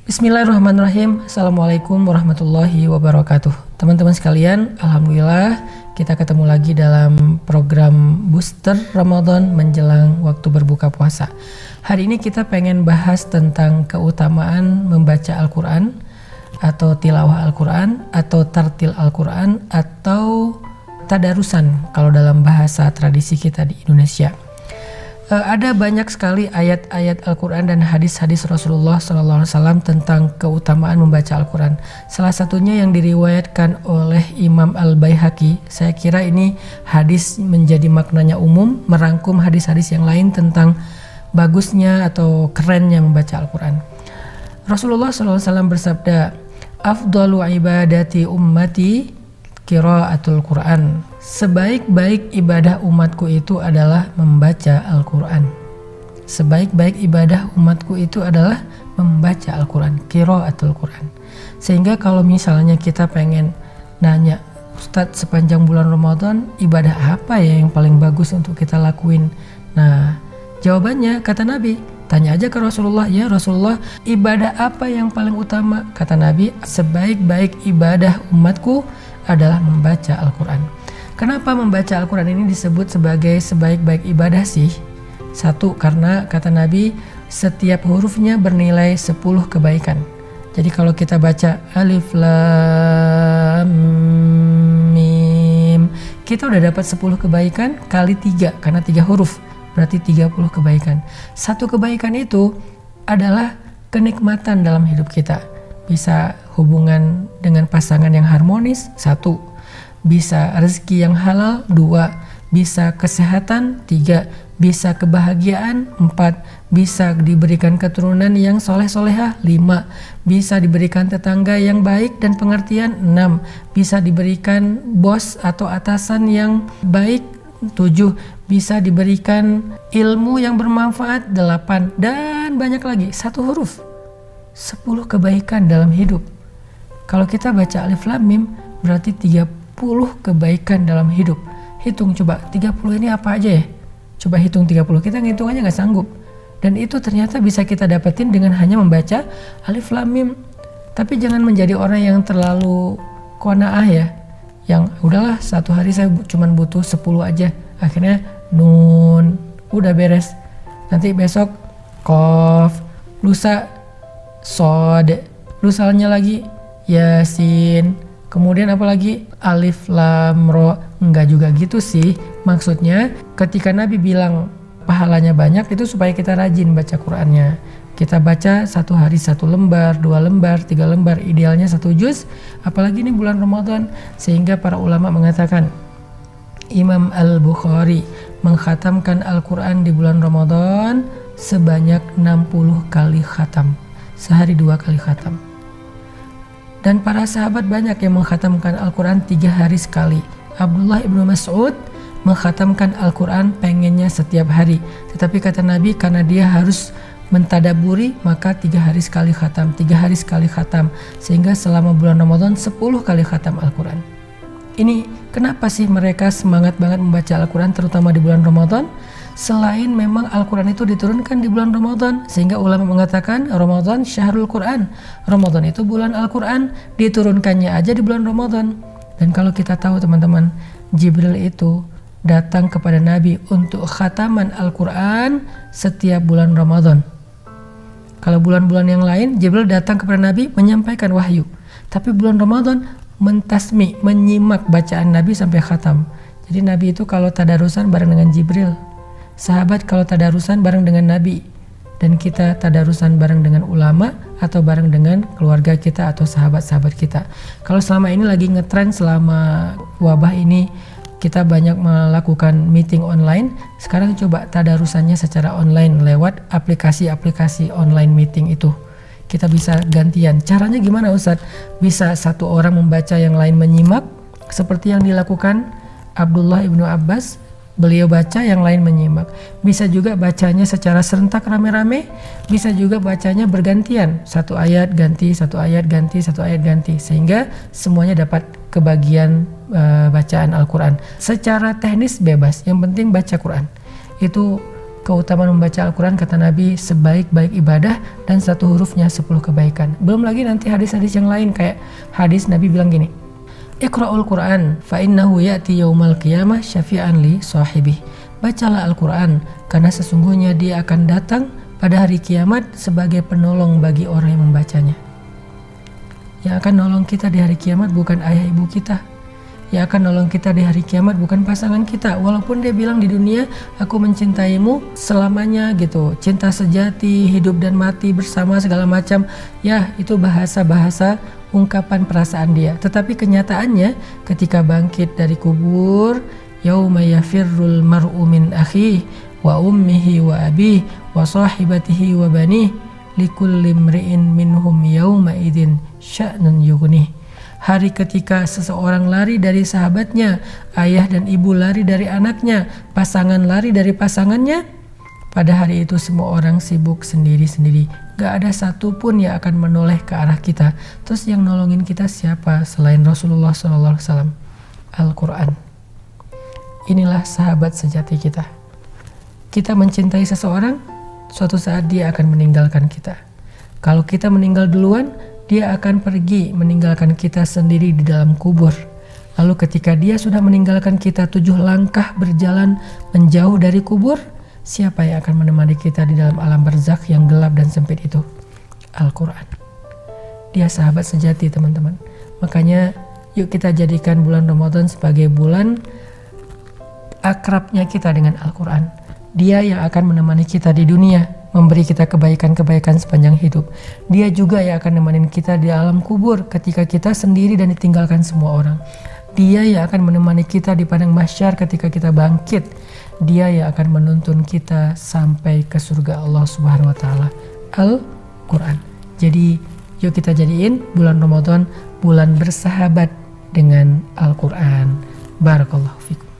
Bismillahirrahmanirrahim. Assalamualaikum warahmatullahi wabarakatuh. Teman-teman sekalian, alhamdulillah kita ketemu lagi dalam program Booster Ramadan menjelang waktu berbuka puasa. Hari ini kita pengen bahas tentang keutamaan membaca Al-Quran atau tilawah Al-Quran atau tartil Al-Quran atau tadarusan kalau dalam bahasa tradisi kita di Indonesia. Ada banyak sekali ayat-ayat Al-Quran dan hadis-hadis Rasulullah SAW tentang keutamaan membaca Al-Quran. Salah satunya yang diriwayatkan oleh Imam Al-Baihaqi. Saya kira ini hadis menjadi maknanya umum, merangkum hadis-hadis yang lain tentang bagusnya atau kerennya membaca Al-Quran. Rasulullah SAW bersabda, "Afdalu ibadati ummati qiraatul Quran." Sebaik-baik ibadah umatku itu adalah membaca Al-Quran. Sebaik-baik ibadah umatku itu adalah membaca Al-Quran, qiraatul Quran. Sehingga kalau misalnya kita pengen nanya, Ustadz, sepanjang bulan Ramadan ibadah apa ya yang paling bagus untuk kita lakuin? Nah, jawabannya kata Nabi, tanya aja ke Rasulullah, ya Rasulullah, ibadah apa yang paling utama? Kata Nabi, sebaik-baik ibadah umatku adalah membaca Al-Quran. Kenapa membaca Al-Quran ini disebut sebagai sebaik-baik ibadah sih? Satu, karena kata Nabi, setiap hurufnya bernilai 10 kebaikan. Jadi kalau kita baca Alif Lam Mim, kita udah dapat 10 kebaikan kali 3, karena 3 huruf, berarti 30 kebaikan. Satu kebaikan itu adalah kenikmatan dalam hidup kita. Bisa hubungan dengan pasangan yang harmonis, 1. Bisa rezeki yang halal, 2. Bisa kesehatan, 3. Bisa kebahagiaan, 4. Bisa diberikan keturunan yang soleh-solehah, 5. Bisa diberikan tetangga yang baik dan pengertian, 6. Bisa diberikan bos atau atasan yang baik, 7. Bisa diberikan ilmu yang bermanfaat, 8. Dan banyak lagi, 1 huruf, 10 kebaikan dalam hidup. Kalau kita baca Alif Lam Mim, berarti 30 kebaikan dalam hidup. Hitung coba, 30 ini apa aja ya? Coba hitung 30, kita ngitung aja gak sanggup. Dan itu ternyata bisa kita dapetin dengan hanya membaca Alif Lam Mim. Tapi jangan menjadi orang yang terlalu qanaah ya, yang udahlah satu hari saya cuman butuh 10 aja, akhirnya nun, udah beres. Nanti besok qaf, lusa sod, lusanya lagi yasin, kemudian apa lagi? Alif Lam Ro. Enggak juga gitu sih. Maksudnya ketika Nabi bilang pahalanya banyak, itu supaya kita rajin baca Qur'annya. Kita baca satu hari 1 lembar, 2 lembar, 3 lembar, idealnya 1 juz. Apalagi ini bulan Ramadan. Sehingga para ulama mengatakan, Imam Al-Bukhari mengkhatamkan Al-Quran di bulan Ramadan sebanyak 60 kali khatam. Sehari 2 kali khatam. Dan para sahabat banyak yang mengkhatamkan Al-Quran 3 hari sekali. Abdullah ibnu Mas'ud mengkhatamkan Al-Quran pengennya setiap hari. Tetapi kata Nabi, karena dia harus mentadaburi, maka 3 hari sekali khatam, 3 hari sekali khatam. Sehingga selama bulan Ramadan 10 kali khatam Al-Quran. Ini kenapa sih mereka semangat banget membaca Al-Quran terutama di bulan Ramadan? Selain memang Al-Quran itu diturunkan di bulan Ramadan, sehingga ulama mengatakan Ramadan syahrul Quran. Ramadan itu bulan Al-Quran, diturunkannya aja di bulan Ramadan. Dan kalau kita tahu teman-teman, Jibril itu datang kepada Nabi untuk khataman Al-Quran setiap bulan Ramadan. Kalau bulan-bulan yang lain, Jibril datang kepada Nabi menyampaikan wahyu. Tapi bulan Ramadan mentasmi, menyimak bacaan Nabi sampai khatam. Jadi Nabi itu kalau tadarusan bareng dengan Jibril. Sahabat kalau tadarusan bareng dengan Nabi, dan kita tadarusan bareng dengan ulama atau bareng dengan keluarga kita atau sahabat-sahabat kita. Kalau selama ini lagi ngetren, selama wabah ini kita banyak melakukan meeting online, sekarang coba tadarusannya secara online lewat aplikasi-aplikasi online meeting itu. Kita bisa gantian. Caranya gimana Ustadz? Bisa satu orang membaca, yang lain menyimak, seperti yang dilakukan Abdullah ibnu Abbas. Beliau baca, yang lain menyimak. Bisa juga bacanya secara serentak rame-rame, bisa juga bacanya bergantian. 1 ayat ganti, 1 ayat ganti, 1 ayat ganti. Sehingga semuanya dapat kebagian bacaan Al-Quran. Secara teknis bebas, yang penting baca Quran. Itu Keutamaan membaca Al-Quran, kata Nabi, sebaik-baik ibadah dan satu hurufnya 10 kebaikan. Belum lagi nanti hadis-hadis yang lain, kayak hadis Nabi bilang gini, Iqra'ul Quran fa innahu ya'ti yaumal qiyamah syafi'an li sahibih. Bacalah Al-Quran karena sesungguhnya dia akan datang pada hari kiamat sebagai penolong bagi orang yang membacanya. Yang akan nolong kita di hari kiamat bukan ayah ibu kita. Yang akan nolong kita di hari kiamat bukan pasangan kita. Walaupun dia bilang di dunia, aku mencintaimu selamanya gitu. Cinta sejati, hidup dan mati bersama segala macam. Ya, itu bahasa-bahasa ungkapan perasaan dia. Tetapi kenyataannya ketika bangkit dari kubur, yauma yafirrul mar'u min akhihi wa ummihi wa abihi wa sahibatihi wa banih likulli imri'in minhum yauma idzin sya'nun yughnih. Hari ketika seseorang lari dari sahabatnya, ayah dan ibu lari dari anaknya, pasangan lari dari pasangannya. Pada hari itu semua orang sibuk sendiri-sendiri. Gak ada satupun yang akan menoleh ke arah kita. Terus yang nolongin kita siapa selain Rasulullah SAW? Al-Quran. Inilah sahabat sejati kita. Kita mencintai seseorang, suatu saat dia akan meninggalkan kita. Kalau kita meninggal duluan, dia akan pergi meninggalkan kita sendiri di dalam kubur. Lalu ketika dia sudah meninggalkan kita 7 langkah berjalan menjauh dari kubur, siapa yang akan menemani kita di dalam alam barzakh yang gelap dan sempit itu? Al-Quran. Dia sahabat sejati, teman-teman. Makanya yuk kita jadikan bulan Ramadan sebagai bulan akrabnya kita dengan Al-Quran. Dia yang akan menemani kita di dunia, memberi kita kebaikan-kebaikan sepanjang hidup. Dia juga yang akan nemenin kita di alam kubur ketika kita sendiri dan ditinggalkan semua orang. Dia yang akan menemani kita di padang mahsyar ketika kita bangkit. Dia yang akan menuntun kita sampai ke surga Allah Subhanahu wa taala. Al-Quran. Jadi yuk kita jadiin bulan Ramadan bulan bersahabat dengan Al-Quran. Barakallahu fikum.